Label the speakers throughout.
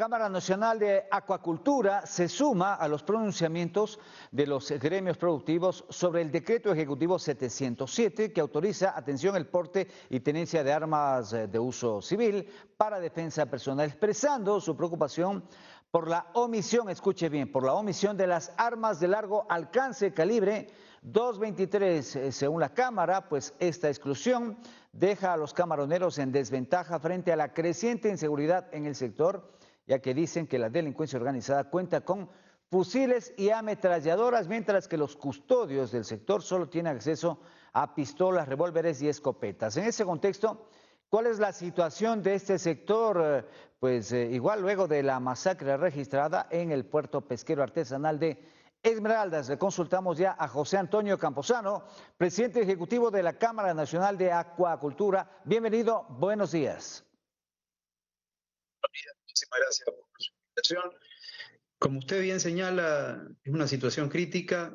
Speaker 1: Cámara Nacional de Acuacultura se suma a los pronunciamientos de los gremios productivos sobre el decreto ejecutivo 707 que autoriza, atención, el porte y tenencia de armas de uso civil para defensa personal, expresando su preocupación por la omisión, escuche bien, por la omisión de las armas de largo alcance calibre 223. Según la Cámara, pues esta exclusión deja a los camaroneros en desventaja frente a la creciente inseguridad en el sector, ya que dicen que la delincuencia organizada cuenta con fusiles y ametralladoras, mientras que los custodios del sector solo tienen acceso a pistolas, revólveres y escopetas. En ese contexto, ¿cuál es la situación de este sector? Igual luego de la masacre registrada en el puerto pesquero artesanal de Esmeraldas. Le consultamos ya a José Antonio Camposano, presidente ejecutivo de la Cámara Nacional de Acuacultura. Bienvenido, buenos días.
Speaker 2: Muchísimas gracias por su invitación. Como usted bien señala, es una situación crítica.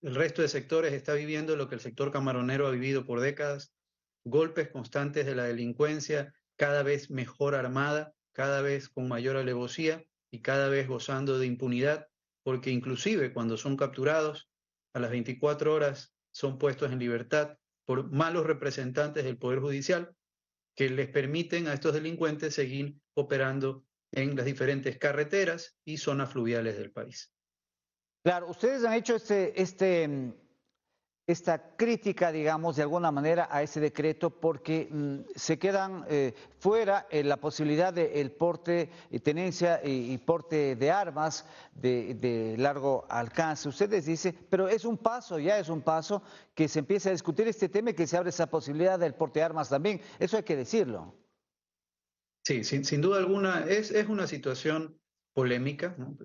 Speaker 2: El resto de sectores está viviendo lo que el sector camaronero ha vivido por décadas: golpes constantes de la delincuencia, cada vez mejor armada, cada vez con mayor alevosía y cada vez gozando de impunidad, porque inclusive cuando son capturados, a las 24 horas son puestos en libertad por malos representantes del Poder Judicial que les permiten a estos delincuentes seguir operando en las diferentes carreteras y zonas fluviales del país.
Speaker 1: Claro, ustedes han hecho esta crítica, digamos, de alguna manera a ese decreto porque se quedan fuera la posibilidad del porte y tenencia y porte de armas de largo alcance. Ustedes dicen, pero es un paso, ya es un paso que se empieza a discutir este tema y que se abre esa posibilidad del porte de armas también. Eso hay que decirlo.
Speaker 2: Sí, sin duda alguna es una situación polémica, ¿no?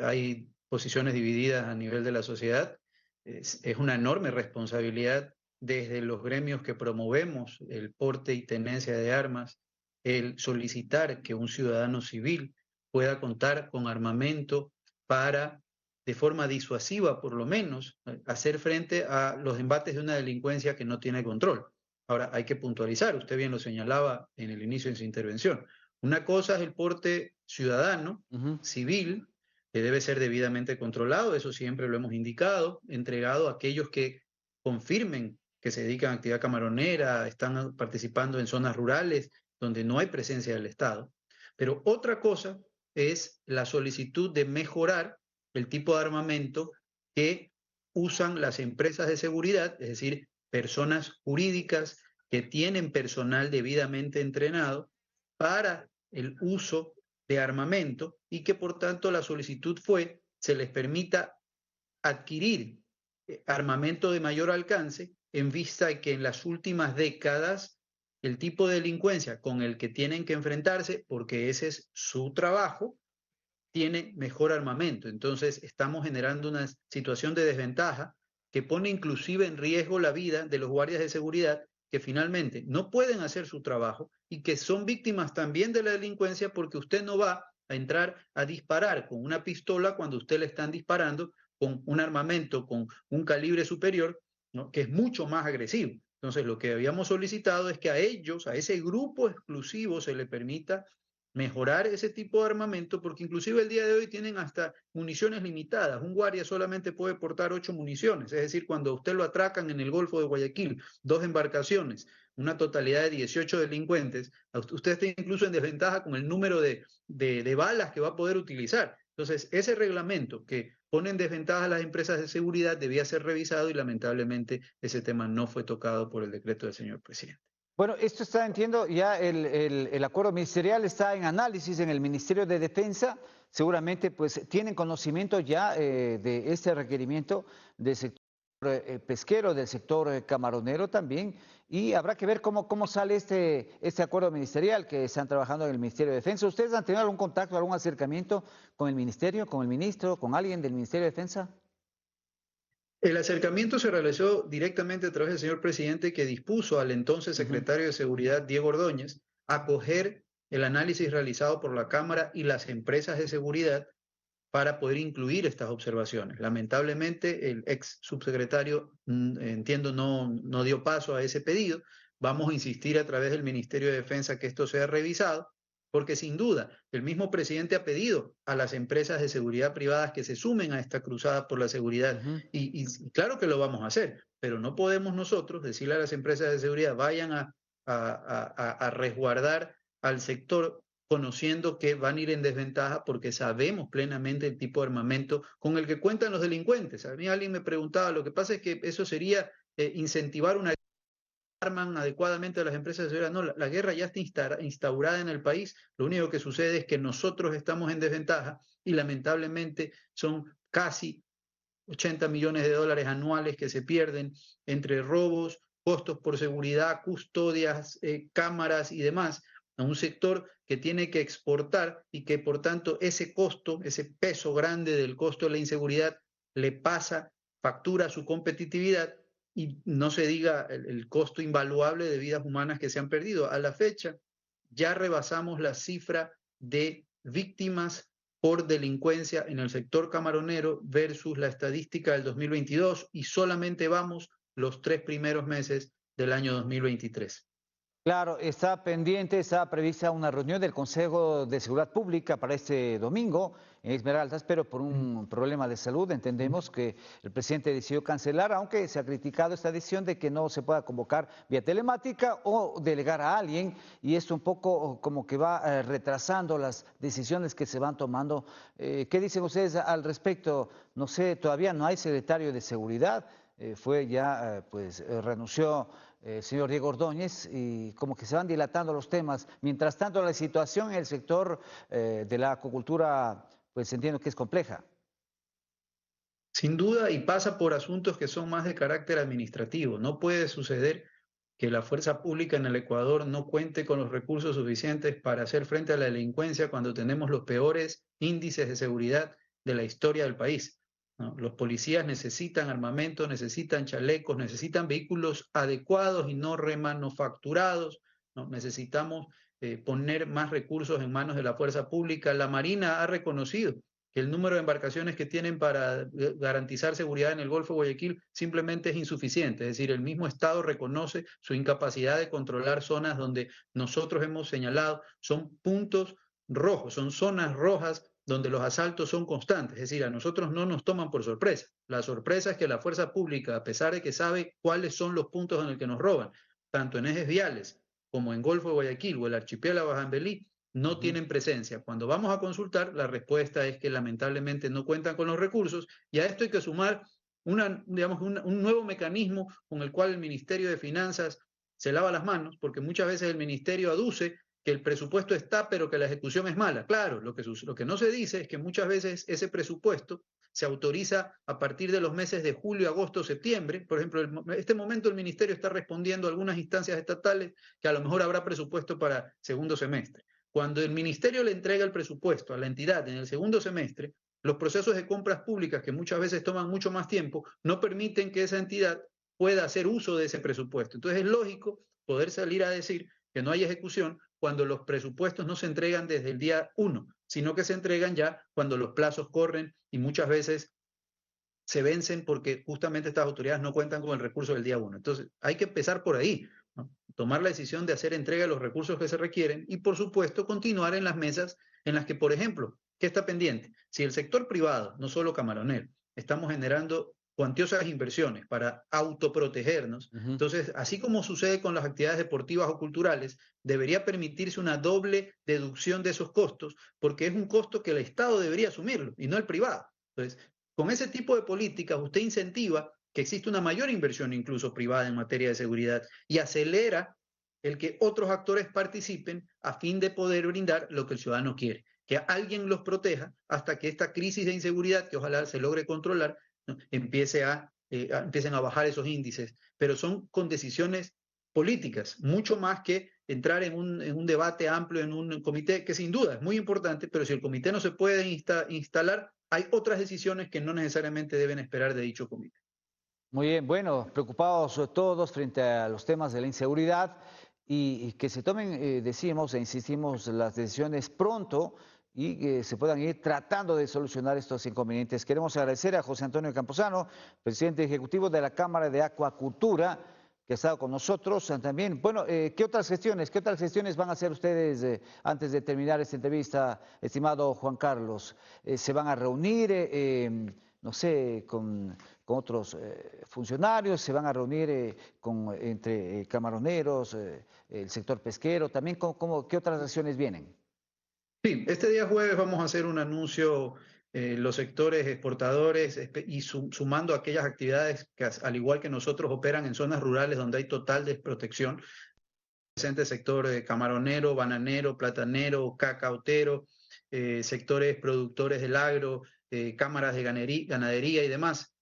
Speaker 2: Hay posiciones divididas a nivel de la sociedad. Es una enorme responsabilidad desde los gremios que promovemos el porte y tenencia de armas, el solicitar que un ciudadano civil pueda contar con armamento para, de forma disuasiva por lo menos, hacer frente a los embates de una delincuencia que no tiene control. Ahora, hay que puntualizar, usted bien lo señalaba en el inicio de su intervención. Una cosa es el porte ciudadano, civil, que debe ser debidamente controlado, eso siempre lo hemos indicado, entregado a aquellos que confirmen que se dedican a actividad camaronera, están participando en zonas rurales donde no hay presencia del Estado. Pero otra cosa es la solicitud de mejorar el tipo de armamento que usan las empresas de seguridad, es decir, personas jurídicas que tienen personal debidamente entrenado para el uso de armamento y que por tanto la solicitud fue se les permita adquirir armamento de mayor alcance en vista de que en las últimas décadas el tipo de delincuencia con el que tienen que enfrentarse, porque ese es su trabajo, tiene mejor armamento. Entonces estamos generando una situación de desventaja que pone inclusive en riesgo la vida de los guardias de seguridad que finalmente no pueden hacer su trabajo y que son víctimas también de la delincuencia porque usted no va a entrar a disparar con una pistola cuando usted le están disparando con un armamento con un calibre superior, ¿no?, que es mucho más agresivo. Entonces lo que habíamos solicitado es que a ellos, a ese grupo exclusivo, se le permita mejorar ese tipo de armamento, porque inclusive el día de hoy tienen hasta municiones limitadas. Un guardia solamente puede portar 8 municiones, es decir, cuando usted lo atracan en el Golfo de Guayaquil, 2 embarcaciones, una totalidad de 18 delincuentes, usted está incluso en desventaja con el número de balas que va a poder utilizar. Entonces, ese reglamento que pone en desventaja a las empresas de seguridad debía ser revisado y lamentablemente ese tema no fue tocado por el decreto del señor presidente.
Speaker 1: Bueno, esto está, entiendo, ya el acuerdo ministerial está en análisis en el Ministerio de Defensa. Seguramente pues tienen conocimiento ya de este requerimiento del sector pesquero, del sector camaronero también, y habrá que ver cómo sale este acuerdo ministerial que están trabajando en el Ministerio de Defensa. ¿Ustedes han tenido algún contacto, algún acercamiento con el Ministerio, con el ministro, con alguien del Ministerio de Defensa?
Speaker 2: El acercamiento se realizó directamente a través del señor presidente, que dispuso al entonces secretario de Seguridad, Diego Ordóñez, acoger el análisis realizado por la Cámara y las empresas de seguridad para poder incluir estas observaciones. Lamentablemente, el ex subsecretario, entiendo, no dio paso a ese pedido. Vamos a insistir a través del Ministerio de Defensa que esto sea revisado porque sin duda el mismo presidente ha pedido a las empresas de seguridad privadas que se sumen a esta cruzada por la seguridad
Speaker 1: Ujú.
Speaker 2: y claro que lo vamos a hacer, pero no podemos nosotros decirle a las empresas de seguridad vayan a resguardar al sector conociendo que van a ir en desventaja porque sabemos plenamente el tipo de armamento con el que cuentan los delincuentes. A mí alguien me preguntaba, lo que pasa es que eso sería incentivar una arman adecuadamente a las empresas de seguridad. No, la guerra ya está instaurada en el país. Lo único que sucede es que nosotros estamos en desventaja y lamentablemente son casi 80 millones de dólares anuales que se pierden entre robos, costos por seguridad, custodias, cámaras y demás, a un sector que tiene que exportar y que por tanto ese costo, ese peso grande del costo de la inseguridad le pasa factura a su competitividad y no se diga el costo invaluable de vidas humanas que se han perdido. A la fecha ya rebasamos la cifra de víctimas por delincuencia en el sector camaronero versus la estadística del 2022 y solamente vamos los 3 primeros meses del año 2023.
Speaker 1: Claro, está pendiente, está prevista una reunión del Consejo de Seguridad Pública para este domingo en Esmeraldas, pero por un problema de salud entendemos que el presidente decidió cancelar, aunque se ha criticado esta decisión de que no se pueda convocar vía telemática o delegar a alguien, y esto un poco como que va retrasando las decisiones que se van tomando. ¿Qué dicen ustedes al respecto? No sé, todavía no hay secretario de Seguridad, fue ya, renunció el señor Diego Ordóñez, y como que se van dilatando los temas. Mientras tanto, la situación en el sector de la acuicultura, pues entiendo que es compleja.
Speaker 2: Sin duda, y pasa por asuntos que son más de carácter administrativo. No puede suceder que la fuerza pública en el Ecuador no cuente con los recursos suficientes para hacer frente a la delincuencia cuando tenemos los peores índices de seguridad de la historia del país, ¿no? Los policías necesitan armamento, necesitan chalecos, necesitan vehículos adecuados y no remanufacturados, ¿no? Necesitamos poner más recursos en manos de la fuerza pública. La Marina ha reconocido que el número de embarcaciones que tienen para garantizar seguridad en el Golfo de Guayaquil simplemente es insuficiente. Es decir, el mismo Estado reconoce su incapacidad de controlar zonas donde nosotros hemos señalado son puntos rojos, son zonas rojas donde los asaltos son constantes. Es decir, a nosotros no nos toman por sorpresa. La sorpresa es que la fuerza pública, a pesar de que sabe cuáles son los puntos en los que nos roban, tanto en ejes viales como en Golfo de Guayaquil o el archipiélago Bajambelí, no tienen presencia. Cuando vamos a consultar, la respuesta es que lamentablemente no cuentan con los recursos y a esto hay que sumar un nuevo mecanismo con el cual el Ministerio de Finanzas se lava las manos, porque muchas veces el Ministerio aduce que el presupuesto está, pero que la ejecución es mala. Claro, lo que no se dice es que muchas veces ese presupuesto se autoriza a partir de los meses de julio, agosto, septiembre. Por ejemplo, en este momento el Ministerio está respondiendo a algunas instancias estatales que a lo mejor habrá presupuesto para segundo semestre. Cuando el ministerio le entrega el presupuesto a la entidad en el segundo semestre, los procesos de compras públicas, que muchas veces toman mucho más tiempo, no permiten que esa entidad pueda hacer uso de ese presupuesto. Entonces es lógico poder salir a decir que no hay ejecución cuando los presupuestos no se entregan desde el día 1, sino que se entregan ya cuando los plazos corren y muchas veces se vencen porque justamente estas autoridades no cuentan con el recurso del día 1. Entonces hay que empezar por ahí, ¿no? Tomar la decisión de hacer entrega de los recursos que se requieren y, por supuesto, continuar en las mesas en las que, por ejemplo, ¿qué está pendiente? Si el sector privado, no solo camaronero, estamos generando cuantiosas inversiones para autoprotegernos, entonces, así como sucede con las actividades deportivas o culturales, debería permitirse una doble deducción de esos costos, porque es un costo que el Estado debería asumirlo y no el privado. Entonces, con ese tipo de políticas usted incentiva que existe una mayor inversión incluso privada en materia de seguridad y acelera el que otros actores participen a fin de poder brindar lo que el ciudadano quiere, que alguien los proteja hasta que esta crisis de inseguridad, que ojalá se logre controlar, ¿no? Empiecen a bajar esos índices, pero son con decisiones políticas, mucho más que entrar en un debate amplio en un comité, que sin duda es muy importante, pero si el comité no se puede instalar, hay otras decisiones que no necesariamente deben esperar de dicho comité.
Speaker 1: Muy bien, bueno, preocupados todos frente a los temas de la inseguridad y que se tomen, decimos e insistimos, las decisiones pronto y que se puedan ir tratando de solucionar estos inconvenientes. Queremos agradecer a José Antonio Camposano, presidente ejecutivo de la Cámara de Acuacultura, que ha estado con nosotros también. Bueno, qué otras gestiones van a hacer ustedes antes de terminar esta entrevista, estimado Juan Carlos? ¿Se van a reunir, no sé, con otros funcionarios? ¿Se van a reunir entre camaroneros, el sector pesquero? También, ¿qué otras acciones vienen?
Speaker 2: Sí, este día jueves vamos a hacer un anuncio, los sectores exportadores y sumando aquellas actividades que al igual que nosotros operan en zonas rurales donde hay total desprotección, presente sector camaronero, bananero, platanero, cacautero, sectores productores del agro, cámaras de ganadería y demás,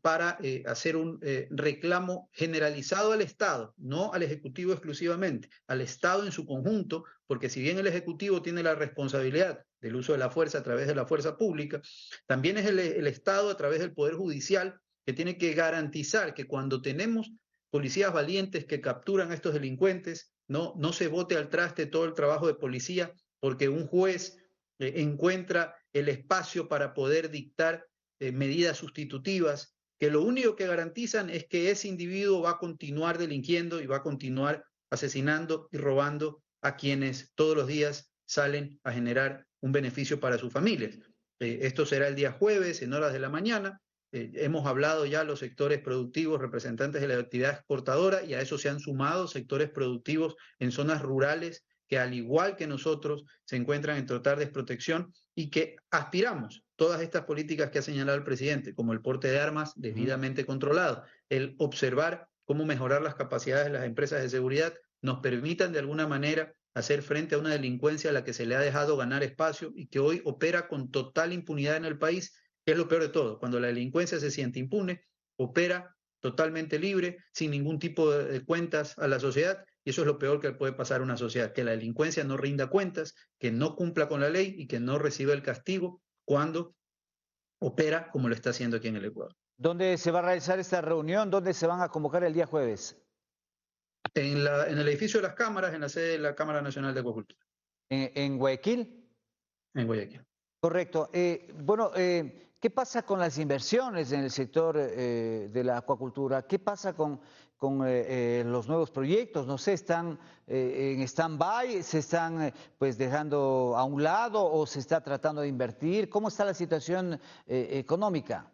Speaker 2: para hacer un reclamo generalizado al Estado, no al Ejecutivo exclusivamente, al Estado en su conjunto, porque si bien el Ejecutivo tiene la responsabilidad del uso de la fuerza a través de la fuerza pública, también es el Estado a través del Poder Judicial que tiene que garantizar que cuando tenemos policías valientes que capturan a estos delincuentes, no se bote al traste todo el trabajo de policía porque un juez encuentra el espacio para poder dictar medidas sustitutivas, que lo único que garantizan es que ese individuo va a continuar delinquiendo y va a continuar asesinando y robando a quienes todos los días salen a generar un beneficio para sus familias. Esto será el día jueves en horas de la mañana. Hemos hablado ya los sectores productivos, representantes de la actividad exportadora, y a eso se han sumado sectores productivos en zonas rurales que al igual que nosotros se encuentran en total desprotección y que aspiramos todas estas políticas que ha señalado el presidente, como el porte de armas debidamente controlado, el observar cómo mejorar las capacidades de las empresas de seguridad, nos permitan de alguna manera hacer frente a una delincuencia a la que se le ha dejado ganar espacio y que hoy opera con total impunidad en el país, que es lo peor de todo. Cuando la delincuencia se siente impune, opera totalmente libre, sin ningún tipo de cuentas a la sociedad, y eso es lo peor que puede pasar a una sociedad, que la delincuencia no rinda cuentas, que no cumpla con la ley y que no reciba el castigo cuando opera como lo está haciendo aquí en el Ecuador.
Speaker 1: ¿Dónde se va a realizar esta reunión? ¿Dónde se van a convocar el día jueves?
Speaker 2: En el edificio de las cámaras, en la sede de la Cámara Nacional de Acuacultura.
Speaker 1: ¿En Guayaquil?
Speaker 2: En Guayaquil.
Speaker 1: Correcto. Bueno, ¿qué pasa con las inversiones en el sector de la acuacultura? ¿Qué pasa con los nuevos proyectos? No sé, ¿están en stand-by? ¿Se están pues dejando a un lado o se está tratando de invertir? ¿Cómo está la situación económica?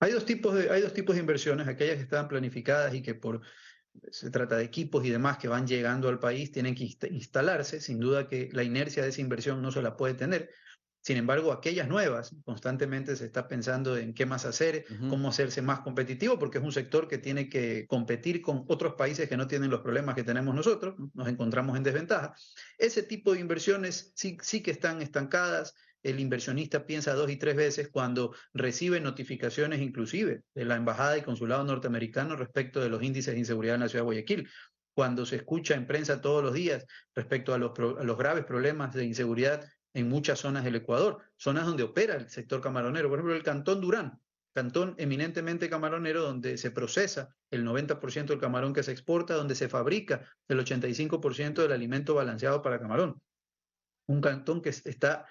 Speaker 2: Hay dos tipos de inversiones, aquellas que estaban planificadas y que se trata de equipos y demás que van llegando al país, tienen que instalarse. Sin duda que la inercia de esa inversión no se la puede tener. Sin embargo, aquellas nuevas, constantemente se está pensando en qué más hacer, cómo hacerse más competitivo, porque es un sector que tiene que competir con otros países que no tienen los problemas que tenemos nosotros, ¿no? Nos encontramos en desventaja. Ese tipo de inversiones sí que están estancadas. El inversionista piensa 2 y 3 veces cuando recibe notificaciones inclusive de la Embajada y Consulado norteamericano respecto de los índices de inseguridad en la ciudad de Guayaquil, cuando se escucha en prensa todos los días respecto a los graves problemas de inseguridad en muchas zonas del Ecuador, zonas donde opera el sector camaronero. Por ejemplo, el Cantón Durán, cantón eminentemente camaronero, donde se procesa el 90% del camarón que se exporta, donde se fabrica el 85% del alimento balanceado para camarón. Un cantón que está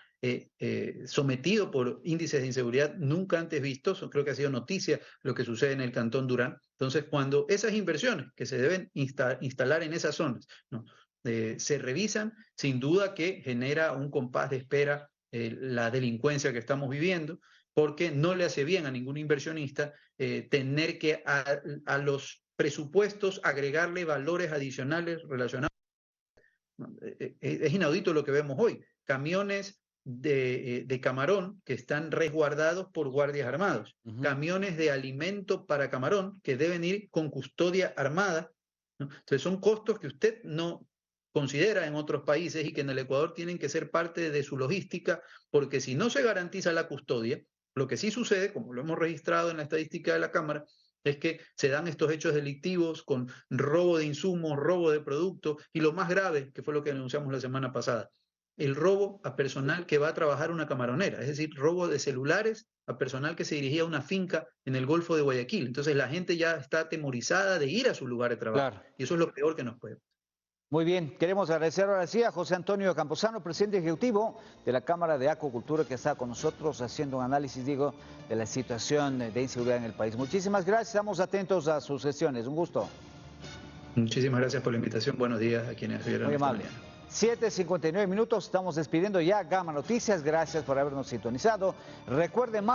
Speaker 2: sometido por índices de inseguridad nunca antes vistos. Creo que ha sido noticia lo que sucede en el Cantón Durán. Entonces, cuando esas inversiones que se deben instalar en esas zonas, ¿no?, se revisan, sin duda que genera un compás de espera la delincuencia que estamos viviendo, porque no le hace bien a ningún inversionista tener que a los presupuestos agregarle valores adicionales relacionados. Es inaudito lo que vemos hoy. Camiones de camarón que están resguardados por guardias armados. Camiones de alimento para camarón que deben ir con custodia armada, ¿no? Entonces son costos que usted no considera en otros países y que en el Ecuador tienen que ser parte de su logística, porque si no se garantiza la custodia, lo que sí sucede, como lo hemos registrado en la estadística de la Cámara, es que se dan estos hechos delictivos con robo de insumos, robo de productos y lo más grave, que fue lo que denunciamos la semana pasada, el robo a personal que va a trabajar una camaronera, es decir, robo de celulares a personal que se dirigía a una finca en el Golfo de Guayaquil. Entonces la gente ya está atemorizada de ir a su lugar de trabajo.
Speaker 1: Claro.
Speaker 2: Y eso es lo peor que nos puede pasar.
Speaker 1: Muy bien, queremos agradecer ahora sí a José Antonio Camposano, presidente ejecutivo de la Cámara de Acuacultura, que está con nosotros haciendo un análisis, digo, de la situación de inseguridad en el país. Muchísimas gracias, estamos atentos a sus sesiones. Un gusto.
Speaker 2: Muchísimas gracias por la invitación. Buenos días a quienes vieron
Speaker 1: Muy
Speaker 2: esta
Speaker 1: amable.
Speaker 2: mañana.
Speaker 1: 7:59 minutos, estamos despidiendo ya Gama Noticias. Gracias por habernos sintonizado. Recuerden más.